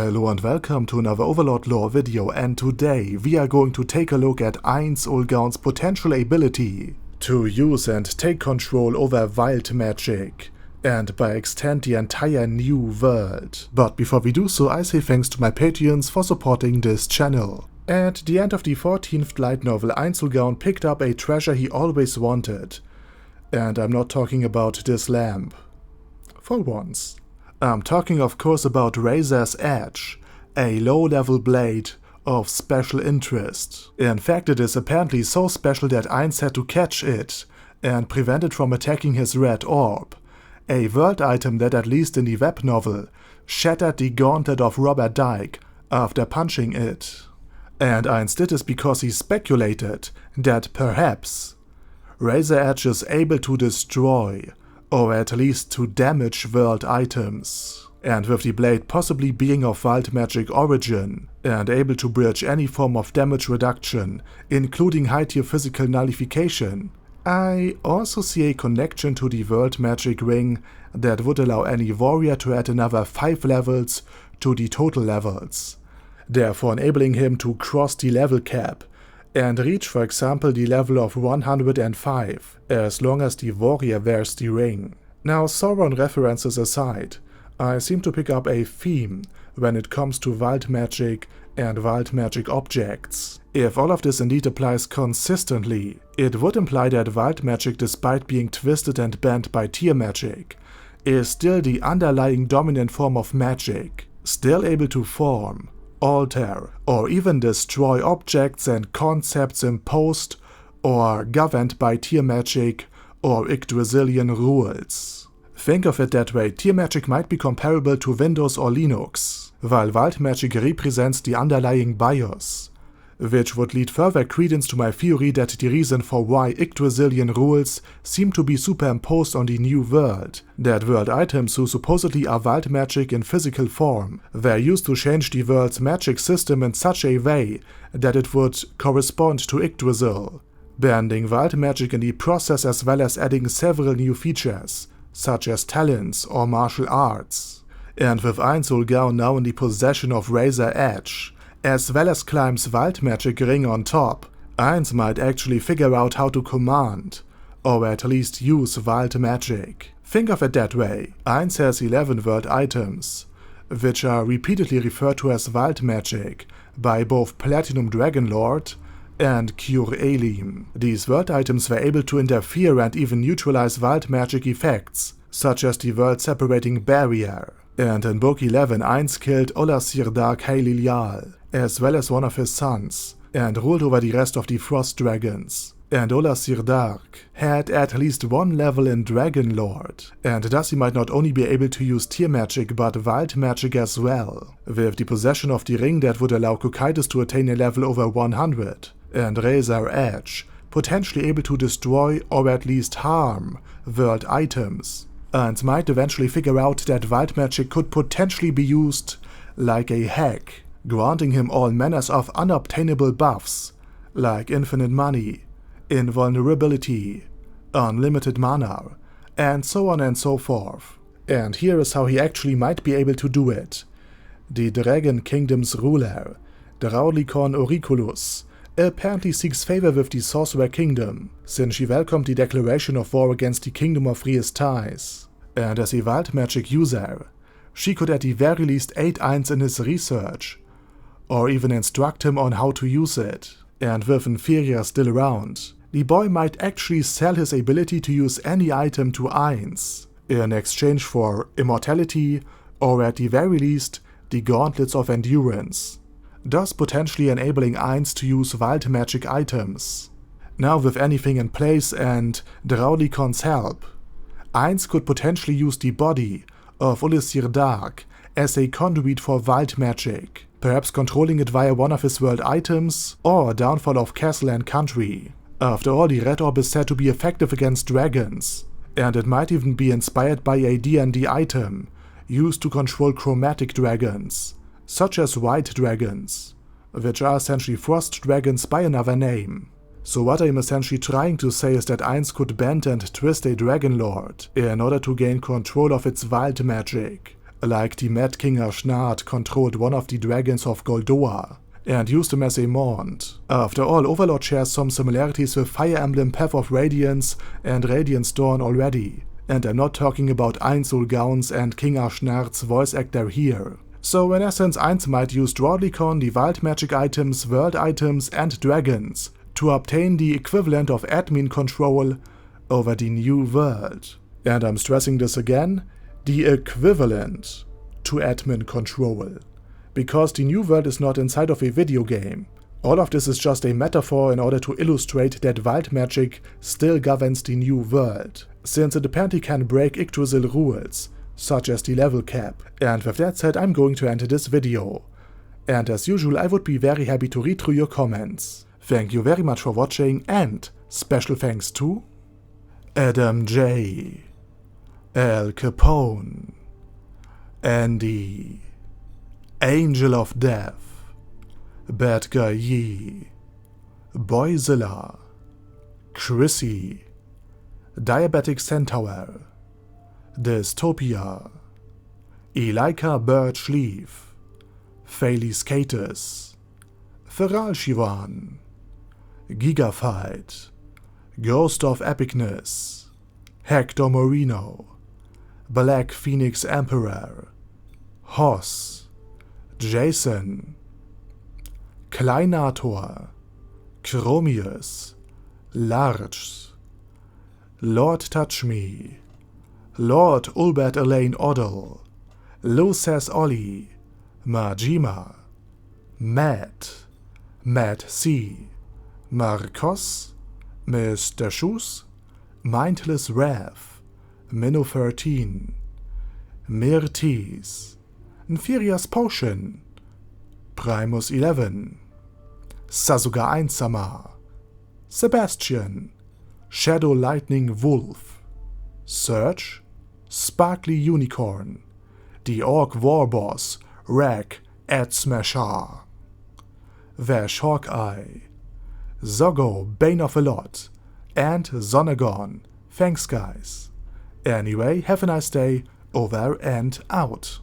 Hello and welcome to another Overlord lore video, and today we are going to take a look at Ainz Ulgaun's potential ability to use and take control over wild magic, and by extent the entire new world. But before we do so, I say thanks to my Patreons for supporting this channel. At the end of the 14th light novel, Ainz Ulgaun picked up a treasure he always wanted. And I'm not talking about this lamp. For once. I'm talking of course about Razor's Edge, a low-level blade of special interest. In fact, it is apparently so special that Ainz had to catch it and prevent it from attacking his red orb, a world item that, at least in the web novel, shattered the gauntlet of Robert Dyke after punching it. And Ainz did this because he speculated that perhaps Razor Edge is able to destroy, or at least to damage, world items. And with the blade possibly being of wild magic origin, and able to bridge any form of damage reduction, including high-tier physical nullification, I also see a connection to the world magic ring that would allow any warrior to add another 5 levels to the total levels, therefore enabling him to cross the level cap and reach, for example, the level of 105, as long as the warrior wears the ring. Now, Sauron references aside, I seem to pick up a theme when it comes to wild magic and wild magic objects. If all of this indeed applies consistently, it would imply that wild magic, despite being twisted and bent by tier magic, is still the underlying dominant form of magic, still able to form, alter, or even destroy objects and concepts imposed or governed by tier magic or Yggdrasilian rules. Think of it that way: tier magic might be comparable to Windows or Linux, while wild magic represents the underlying BIOS, which would lead further credence to my theory that the reason for why Yggdrasilian rules seem to be superimposed on the new world, that world items who supposedly are wild magic in physical form, were used to change the world's magic system in such a way that it would correspond to Yggdrasil, bending wild magic in the process as well as adding several new features, such as talents or martial arts. And with Ainz Ulgaun now in the possession of Razor Edge, as well as Climb's wild magic ring on top, Ainz might actually figure out how to command, or at least use wild magic. Think of it that way: Ainz has 11 world items, which are repeatedly referred to as wild magic by both Platinum Dragonlord and Cure Elim. These world items were able to interfere and even neutralize wild magic effects, such as the world-separating barrier. And in Book 11, Ainz killed Olasir Dark Haililial, as well as one of his sons, and ruled over the rest of the Frost Dragons. And Olasir Dark had at least 1 level in Dragonlord, and thus he might not only be able to use tier magic but wild magic as well, with the possession of the ring that would allow Cocytus to attain a level over 100, and Razor Edge potentially able to destroy or at least harm world items. And might eventually figure out that wild magic could potentially be used like a hack, granting him all manners of unobtainable buffs, like infinite money, invulnerability, unlimited mana, and so on and so forth. And here is how he actually might be able to do it. The Dragon Kingdom's ruler, Draulicon Auriculus, apparently seeks favor with the Sorcerer Kingdom, since she welcomed the declaration of war against the Kingdom of Riestais. And as a wild magic user, she could at the very least aid Ainz in his research, or even instruct him on how to use it. And with Inferior still around, the boy might actually sell his ability to use any item to Ainz, in exchange for immortality, or at the very least, the Gauntlets of Endurance, thus potentially enabling Ainz to use wild magic items. Now, with anything in place and Draulicon's help, Ainz could potentially use the body of Olasir Dark as a conduit for wild magic, perhaps controlling it via one of his world items or Downfall of Castle and Country. After all, the Red Orb is said to be effective against dragons, and it might even be inspired by a D&D item used to control chromatic dragons, such as white dragons, which are essentially frost dragons by another name. So what I'm essentially trying to say is that Ainz could bend and twist a Dragonlord in order to gain control of its wild magic, like the Mad King Ashnard controlled one of the dragons of Goldoa and used him as a mount. After all, Overlord shares some similarities with Fire Emblem Path of Radiance and Radiance Dawn already, and I'm not talking about Ainz and King Ashnard's voice actor here. So in essence, Ainz might use Drawdlicon, the wild magic items, world items and dragons to obtain the equivalent of admin control over the new world. And I'm stressing this again, the equivalent to admin control. Because the new world is not inside of a video game. All of this is just a metaphor in order to illustrate that wild magic still governs the new world, since it apparently can break Yggdrasil rules, such as the level cap. And with that said, I'm going to end this video. And as usual, I would be very happy to read through your comments. Thank you very much for watching, and special thanks to Adam J, Al Capone, Andy, Angel of Death, Bad Guy Yee, Boyzilla, Chrissy, Diabetic Centaur, Dystopia, Elika Birchleaf, Phalis Catus, Feral Shivan, Gigafight, Ghost of Epicness, Hector Moreno, Black Phoenix Emperor, Hoss, Jason, Kleinator, Chromius, Large, Lord Touch Me, Lord Ulbert Elaine Oddle, Luces Ollie, Majima, Matt, Matt C, Marcos, Mr. Shoes, Mindless Wrath, Minnow 13, Myrtis, Neferia's Potion, Primus 11, Sasuga Einsama, Sebastian, Shadow Lightning Wolf, Surge, Sparkly Unicorn, the Orc Warboss, Rag Ad Smasher, Vash Hawkeye, Zoggo Bane of a Lot, and Zonagon. Thanks guys. Anyway, have a nice day, over and out.